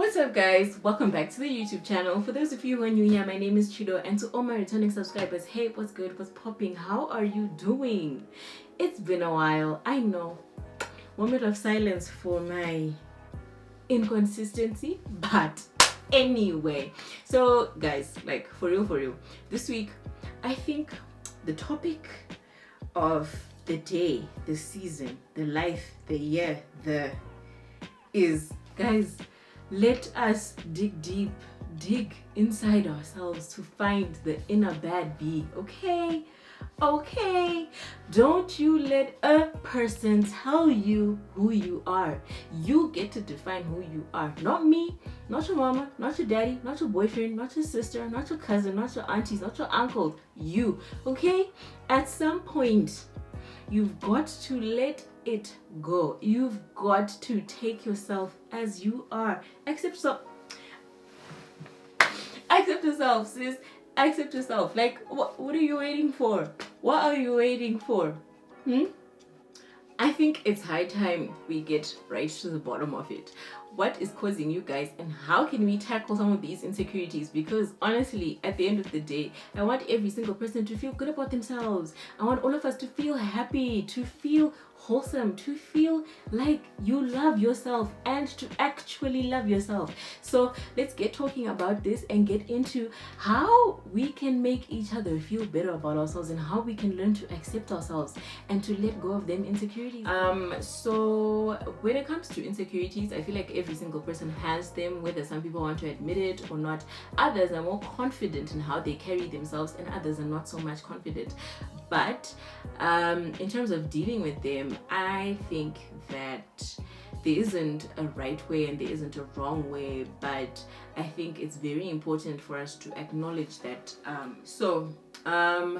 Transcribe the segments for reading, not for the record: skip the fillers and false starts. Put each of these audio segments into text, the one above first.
What's up, guys? Welcome back to the YouTube channel. For those of you who are new here, my name is Chido, and to all my returning subscribers, hey, what's good, what's popping, how are you doing? It's been a while, I know. Moment of silence for my inconsistency, but anyway. So guys, like for real, this week I think the topic of the day, the season, the life, the year, is, guys, let us dig deep, dig inside ourselves to find the inner bad bee. Okay, don't you let a person tell you who you are. You get to define who you are. Not me, not your mama, not your daddy, not your boyfriend, not your sister, not your cousin, not your aunties, not your uncles. You, okay? At some point, you've got to let it go. You've got to take yourself as you are. Accept yourself, sis. Accept yourself. Like, what are you waiting for? What are you waiting for? I think it's high time we get right to the bottom of it. What is causing you guys, and how can we tackle some of these insecurities? Because honestly, at the end of the day, I want every single person to feel good about themselves. I want all of us to feel happy, to feel wholesome, to feel like you love yourself and to actually love yourself. So let's get talking about this and get into how we can make each other feel better about ourselves and how we can learn to accept ourselves and to let go of them insecurities. So when it comes to insecurities, I feel like every single person has them, whether some people want to admit it or not. Others are more confident in how they carry themselves and others are not so much confident. But in terms of dealing with them, I think that there isn't a right way and there isn't a wrong way, but I think it's very important for us to acknowledge that.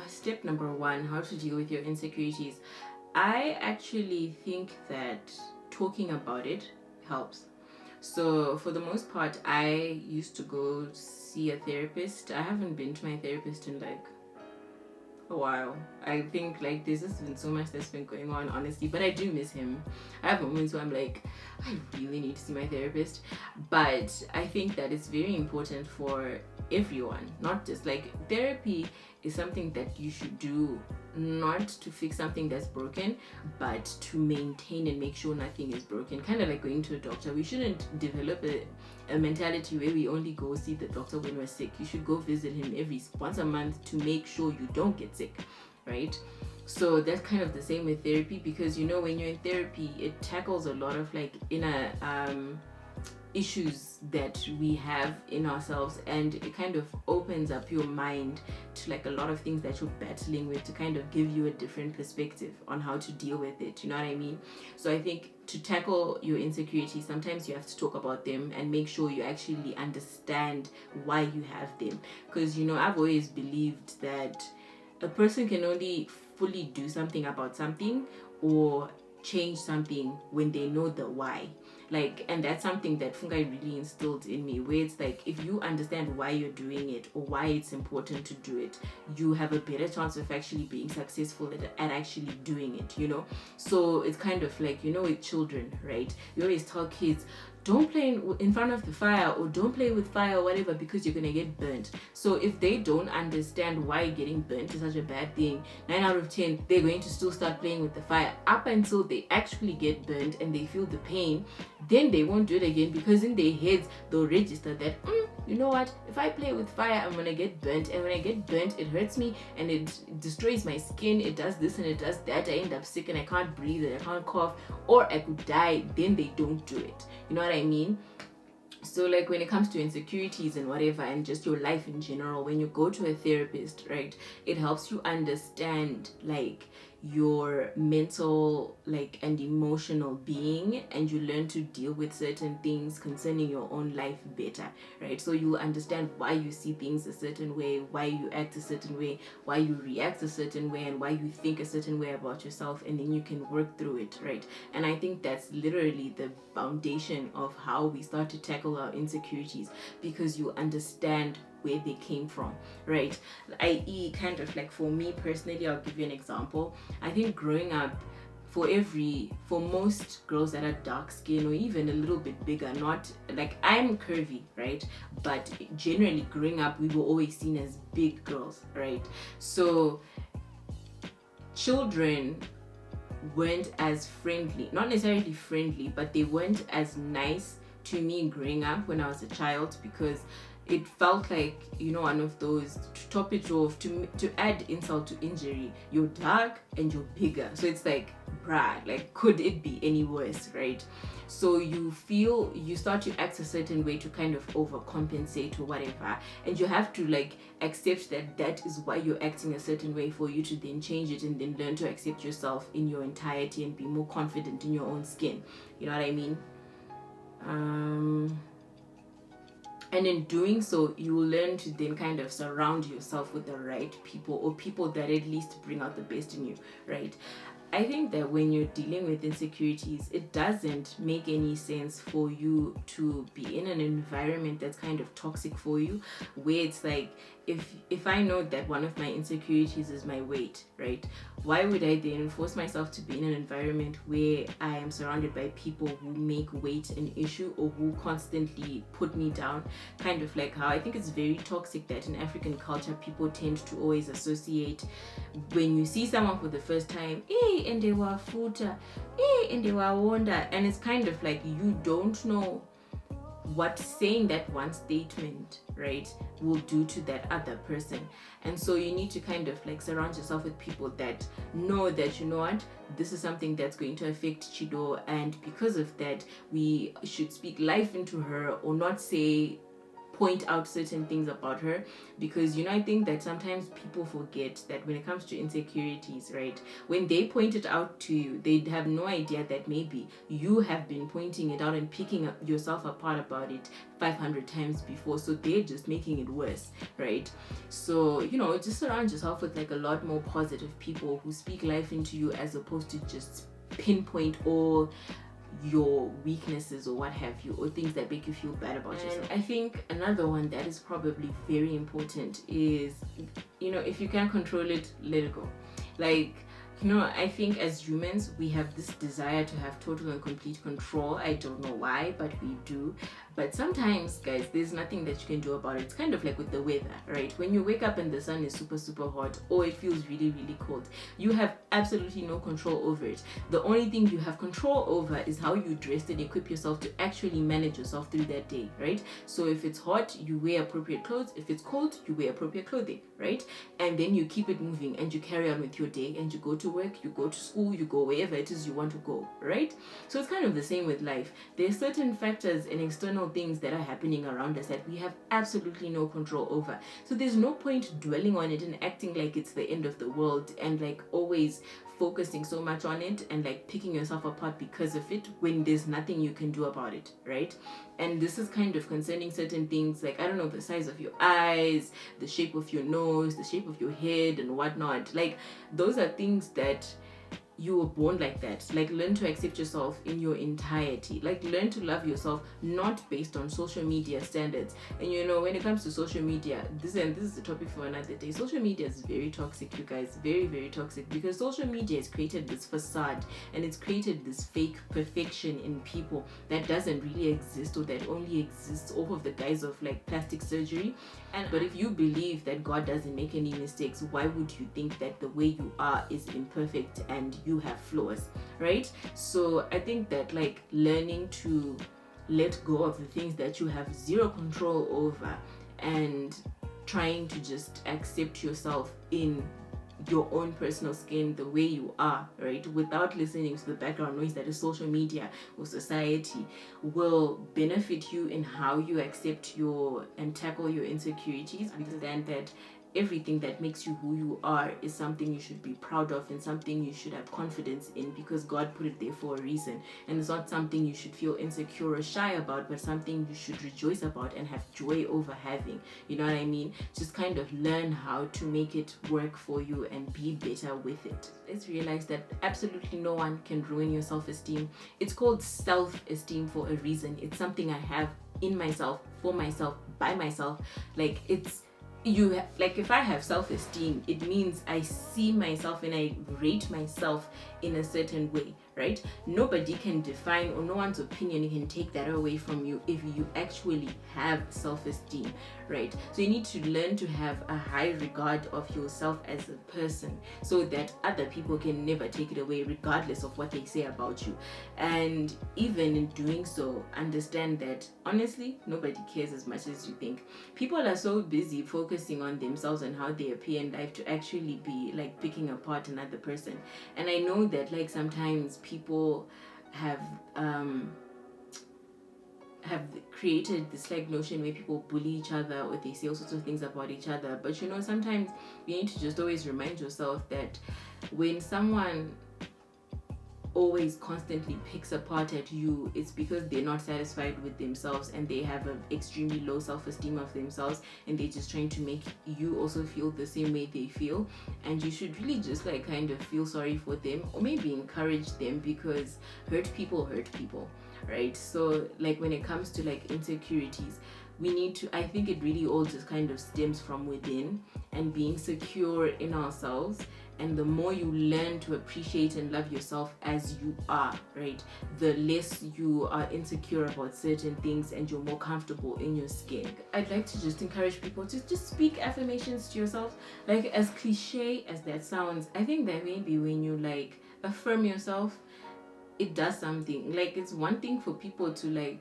Step number one, how to deal with your insecurities. I actually think that talking about it helps. So for the most part, I used to go see a therapist. I haven't been to my therapist in like a while. I think like there's just been so much that's been going on, honestly, but I do miss him. I have moments where I'm like, I really need to see my therapist. But I think that it's very important for everyone, not just like therapy is something that you should do not to fix something that's broken, but to maintain and make sure nothing is broken. Kind of like going to a doctor. We shouldn't develop a mentality where we only go see the doctor when we're sick. You should go visit him once a month to make sure you don't get sick, right? So that's kind of the same with therapy, because you know, when you're in therapy, it tackles a lot of like inner issues that we have in ourselves, and it kind of opens up your mind to like a lot of things that you're battling with, to kind of give you a different perspective on how to deal with it. You know what I mean? So I think to tackle your insecurities, sometimes you have to talk about them and make sure you actually understand why you have them. Because, you know, I've always believed that a person can only fully do something about something or change something when they know the why. Like, and that's something that Fungai really instilled in me, where it's like, if you understand why you're doing it or why it's important to do it, you have a better chance of actually being successful at actually doing it, you know? So it's kind of like, you know, with children, right? You always tell kids, don't play in front of the fire, or don't play with fire or whatever, because you're gonna get burnt. So if they don't understand why getting burnt is such a bad thing, 9 out of 10, they're going to still start playing with the fire up until they actually get burnt and they feel the pain. Then they won't do it again, because in their heads they'll register that, you know what, if I play with fire, I'm gonna get burnt, and when I get burnt, it hurts me and it destroys my skin, it does this and it does that, I end up sick and I can't breathe and I can't cough, or I could die. Then they don't do it. You know what I mean? So like when it comes to insecurities and whatever, and just your life in general, when you go to a therapist, right, it helps you understand like your mental like and emotional being, and you learn to deal with certain things concerning your own life better, right? So you understand why you see things a certain way, why you act a certain way, why you react a certain way, and why you think a certain way about yourself, and then you can work through it, right? And I think that's literally the foundation of how we start to tackle our insecurities, because you understand where they came from, right? I.e., kind of like for me personally, I'll give you an example. I think growing up, for most girls that are dark skin or even a little bit bigger, not like I'm curvy, right? But generally growing up, we were always seen as big girls, right? So children weren't as friendly, not necessarily friendly, but they weren't as nice to me growing up when I was a child, because it felt like, you know, one of those, to top it off, to add insult to injury, you're dark and you're bigger, so it's like, bruh, like, could it be any worse, right? So you start to act a certain way to kind of overcompensate or whatever, and you have to like accept that is why you're acting a certain way, for you to then change it and then learn to accept yourself in your entirety and be more confident in your own skin. You know what I mean? And in doing so, you will learn to then kind of surround yourself with the right people, or people that at least bring out the best in you, right? I think that when you're dealing with insecurities, it doesn't make any sense for you to be in an environment that's kind of toxic for you, where it's like, if I know that one of my insecurities is my weight, right? Why would I then force myself to be in an environment where I am surrounded by people who make weight an issue, or who constantly put me down? Kind of like how I think it's very toxic that in African culture, people tend to always associate, when you see someone for the first time, hey, and they were futa, hey, and they were wonder, and it's kind of like you don't know what saying that one statement, right, will do to that other person. And so you need to kind of like surround yourself with people that know that, you know what, this is something that's going to affect Chido, and because of that, we should speak life into her, or not point out certain things about her. Because, you know, I think that sometimes people forget that when it comes to insecurities, right, when they point it out to you, they have no idea that maybe you have been pointing it out and picking yourself apart about it 500 times before, so they're just making it worse, right? So, you know, just surround yourself with like a lot more positive people who speak life into you, as opposed to just pinpoint all your weaknesses or what have you, or things that make you feel bad about yourself. I think another one that is probably very important is, you know, if you can't control it, let it go. Like, you know, I think as humans, we have this desire to have total and complete control. I don't know why, but we do. But sometimes, guys, there's nothing that you can do about it. It's kind of like with the weather, right? When you wake up and the sun is super, super hot, or it feels really, really cold, you have absolutely no control over it. The only thing you have control over is how you dress and equip yourself to actually manage yourself through that day, right? So if it's hot, you wear appropriate clothes. If it's cold, you wear appropriate clothing, right? And then you keep it moving and you carry on with your day, and you go to work, you go to school, you go wherever it is you want to go, right? So it's kind of the same with life. There's certain factors and external things that are happening around us that we have absolutely no control over. So there's no point dwelling on it and acting like it's the end of the world, and like always focusing so much on it and like picking yourself apart because of it, when there's nothing you can do about it, right? And this is kind of concerning certain things, like, I don't know, the size of your eyes, the shape of your nose, the shape of your head and whatnot. Like, those are things that you were born like that. Like, learn to accept yourself in your entirety. Like, learn to love yourself, not based on social media standards. And you know, when it comes to social media, this is a topic for another day. Social media is very toxic, you guys, very, very toxic, because social media has created this facade, and it's created this fake perfection in people that doesn't really exist, or that only exists off of the guise of like plastic surgery. But if you believe that God doesn't make any mistakes, why would you think that the way you are is imperfect and you have flaws, right? So I think that like learning to let go of the things that you have zero control over, and trying to just accept yourself in your own personal skin the way you are, right, without listening to the background noise that is social media or society, will benefit you in how you accept and tackle your insecurities. Understand that everything that makes you who you are is something you should be proud of, and something you should have confidence in, because God put it there for a reason. And it's not something you should feel insecure or shy about, but something you should rejoice about and have joy over having. You know what I mean? Just kind of learn how to make it work for you and be better with it. Let's realize that absolutely no one can ruin your self-esteem. It's called self-esteem for a reason. It's something I have in myself, for myself, by myself. Like, it's like, if I have self-esteem, it means I see myself and I rate myself in a certain way, right? Nobody can define, or no one's opinion can take that away from you if you actually have self-esteem, right? So you need to learn to have a high regard of yourself as a person, so that other people can never take it away regardless of what they say about you. And even in doing so, understand that honestly nobody cares as much as you think. People are so busy focusing on themselves and how they appear in life to actually be like picking apart another person. And I know that like sometimes people have created this like notion where people bully each other, or they say all sorts of things about each other. But you know, sometimes you need to just always remind yourself that when someone always constantly picks apart at you, it's because they're not satisfied with themselves, and they have an extremely low self-esteem of themselves, and they're just trying to make you also feel the same way they feel. And you should really just like kind of feel sorry for them, or maybe encourage them, because hurt people, right? So like when it comes to like insecurities, we need to, I think it really all just kind of stems from within, and being secure in ourselves. And the more you learn to appreciate and love yourself as you are, right, the less you are insecure about certain things, and you're more comfortable in your skin. I'd like to just encourage people to just speak affirmations to yourself. Like, as cliche as that sounds, I think that maybe when you like affirm yourself, it does something. Like, it's one thing for people to like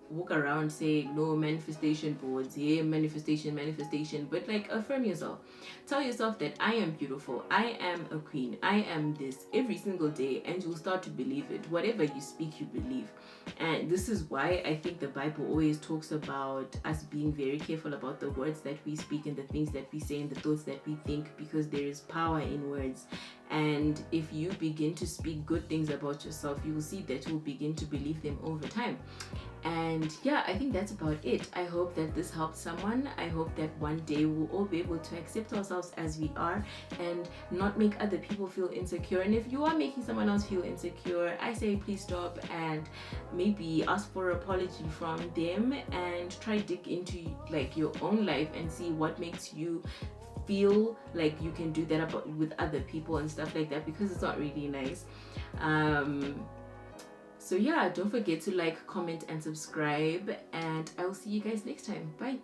walk around saying no manifestation boards, yeah, manifestation, but like affirm yourself. Tell yourself that I am beautiful, I am a queen, I am this every single day, and you'll start to believe it. Whatever you speak, you believe. And this is why I think the Bible always talks about us being very careful about the words that we speak, and the things that we say, and the thoughts that we think, because there is power in words. And if you begin to speak good things about yourself, you will see that you will begin to believe them over time. And yeah, I think that's about it. I hope that this helped someone. I hope that one day we'll all be able to accept ourselves as we are, and not make other people feel insecure. And if you are making someone else feel insecure, I say please stop and maybe ask for an apology from them, and try dig into like your own life and see what makes you feel like you can do that about with other people and stuff like that, because it's not really nice. So yeah, don't forget to like, comment, and subscribe, and I'll see you guys next time. Bye.